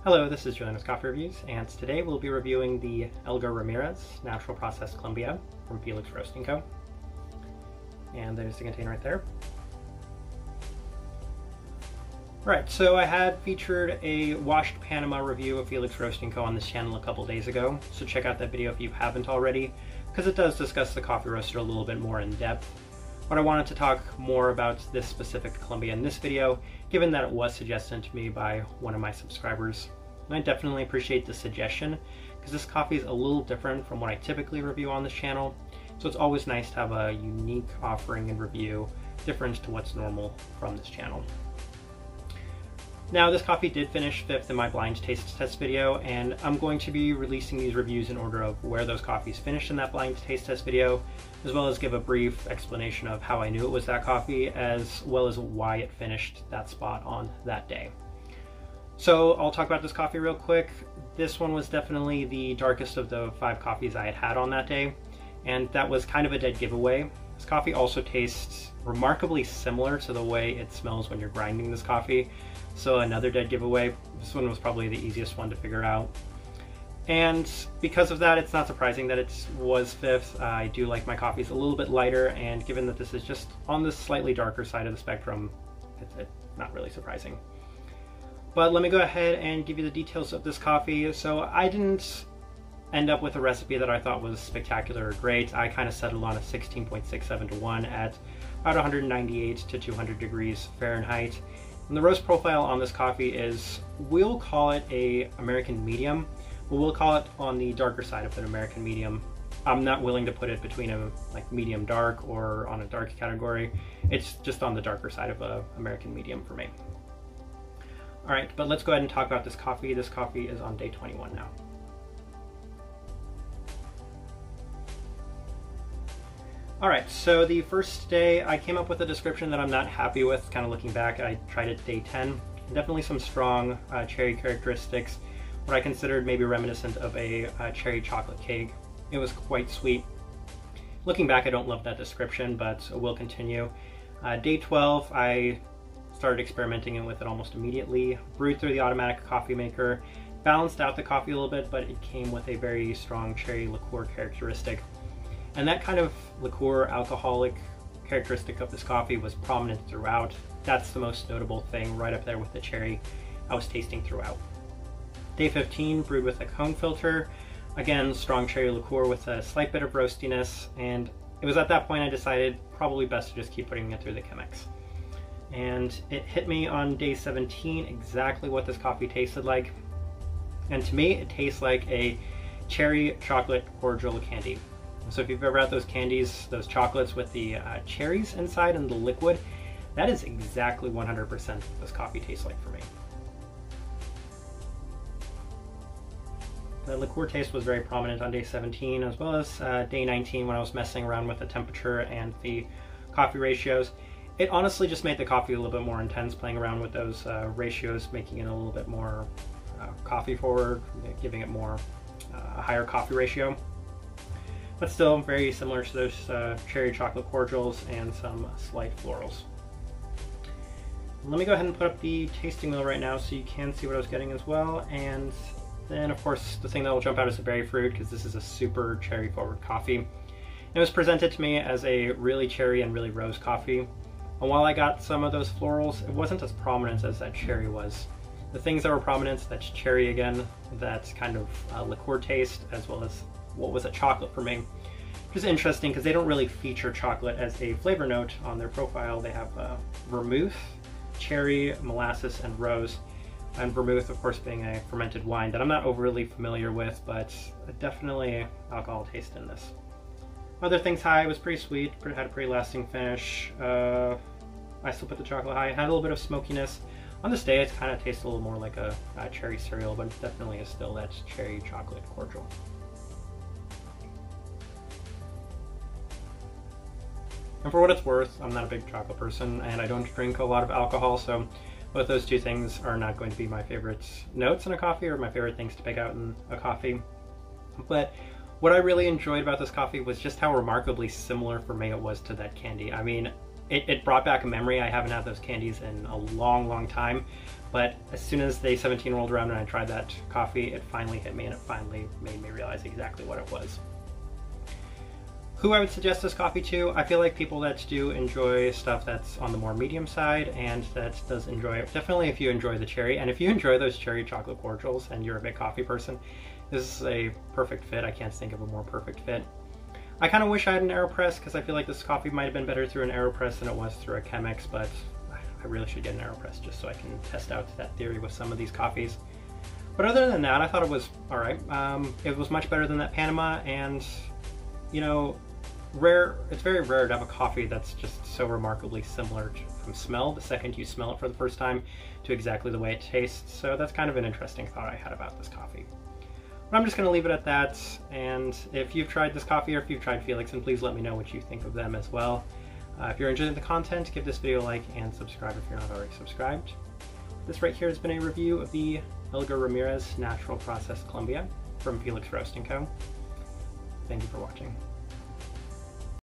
Hello, this is Julian's Coffee Reviews, and today we'll be reviewing the Elgar Ramirez Natural Processed Colombia from Felix Roasting Co. And there's the container right there. Alright, so I had featured a washed Panama review of Felix Roasting Co. on this channel a couple days ago, so check out that video if you haven't already, because it does discuss the coffee roaster a little bit more in depth. But I wanted to talk more about this specific Colombia in this video, given that it was suggested to me by one of my subscribers. And I definitely appreciate the suggestion, because this coffee is a little different from what I typically review on this channel, so it's always nice to have a unique offering and review different to what's normal from this channel. Now, this coffee did finish 5th in my blind taste test video, and I'm going to be releasing these reviews in order of where those coffees finished in that blind taste test video, as well as give a brief explanation of how I knew it was that coffee, as well as why it finished that spot on that day. So I'll talk about this coffee real quick. This one was definitely the darkest of the 5 coffees I had on that day, and that was kind of a dead giveaway. This coffee also tastes remarkably similar to the way it smells when you're grinding this coffee, so another dead giveaway. This one was probably the easiest one to figure out. And because of that, it's not surprising that it was 5th. I do like my coffees a little bit lighter, and given that this is just on the slightly darker side of the spectrum, it's not really surprising. But let me go ahead and give you the details of this coffee. So I didn't end up with a recipe that I thought was spectacular or great. I kind of settled on a 16.67 to 1 at about 198 to 200 degrees Fahrenheit. And the roast profile on this coffee is, we'll call it a American medium, but we'll call it on the darker side of an American medium. I'm not willing to put it between a medium dark or on a dark category. It's just on the darker side of a American medium for me. All right, but let's go ahead and talk about this coffee. This coffee is on day 21 now. All right, so the first day I came up with a description that I'm not happy with. Kind of looking back, I tried it day 10. Definitely some strong cherry characteristics, what I considered maybe reminiscent of a cherry chocolate cake. It was quite sweet. Looking back, I don't love that description, but we'll continue. Day 12, I started experimenting with it almost immediately. Brewed through the automatic coffee maker, balanced out the coffee a little bit, but it came with a very strong cherry liqueur characteristic. And that kind of liqueur alcoholic characteristic of this coffee was prominent throughout. That's the most notable thing, right up there with the cherry I was tasting throughout. Day 15, brewed with a cone filter. Again, strong cherry liqueur with a slight bit of roastiness, and it was at that point I decided probably best to just keep putting it through the Chemex. And it hit me on day 17 exactly what this coffee tasted like. And to me, it tastes like a cherry chocolate cordial candy. So if you've ever had those candies, those chocolates with the cherries inside and the liquid, that is exactly 100% what this coffee tastes like for me. The liqueur taste was very prominent on day 17, as well as day 19 when I was messing around with the temperature and the coffee ratios. It honestly just made the coffee a little bit more intense, playing around with those ratios, making it a little bit more coffee forward, giving it more a higher coffee ratio. But still very similar to those cherry chocolate cordials and some slight florals. Let me go ahead and put up the tasting wheel right now so you can see what I was getting as well. And then of course the thing that will jump out is the berry fruit, because this is a super cherry forward coffee. It was presented to me as a really cherry and really rose coffee. And while I got some of those florals, it wasn't as prominent as that cherry was. The things that were prominent, that's cherry again, that kind of liqueur taste, as well as what was a chocolate for me. Which is interesting because they don't really feature chocolate as a flavor note on their profile. They have vermouth, cherry, molasses, and rose. And vermouth, of course, being a fermented wine that I'm not overly familiar with, but definitely alcohol taste in this. Other things high, it was pretty sweet, had a pretty lasting finish. I still put the chocolate high. It had a little bit of smokiness. On this day, it kind of tastes a little more like a cherry cereal, but it definitely is still that cherry chocolate cordial. And for what it's worth, I'm not a big chocolate person, and I don't drink a lot of alcohol, so both those two things are not going to be my favorite notes in a coffee or my favorite things to pick out in a coffee. But what I really enjoyed about this coffee was just how remarkably similar for me it was to that candy. I mean, it brought back a memory. I haven't had those candies in a long, long time, But as soon as day 17 rolled around and I tried that coffee, it finally hit me and it finally made me realize exactly what it was. Who I would suggest this coffee to? I feel like people that do enjoy stuff that's on the more medium side and that does enjoy it. Definitely if you enjoy the cherry, and if you enjoy those cherry chocolate cordials and you're a big coffee person, this is a perfect fit. I can't think of a more perfect fit. I kind of wish I had an AeroPress because I feel like this coffee might have been better through an AeroPress than it was through a Chemex, but I really should get an AeroPress just so I can test out that theory with some of these coffees. But other than that, I thought it was alright. It was much better than that Panama, and you know, it's very rare to have a coffee that's just so remarkably similar from smell the second you smell it for the first time to exactly the way it tastes. So that's kind of an interesting thought I had about this coffee. But I'm just going to leave it at that, and if you've tried this coffee or if you've tried Felix, then please let me know what you think of them as well. If you're enjoying the content, give this video a like and subscribe if you're not already subscribed. This right here has been a review of the Elgar Ramirez Natural Processed Colombia from Felix Roast & Co. Thank you for watching.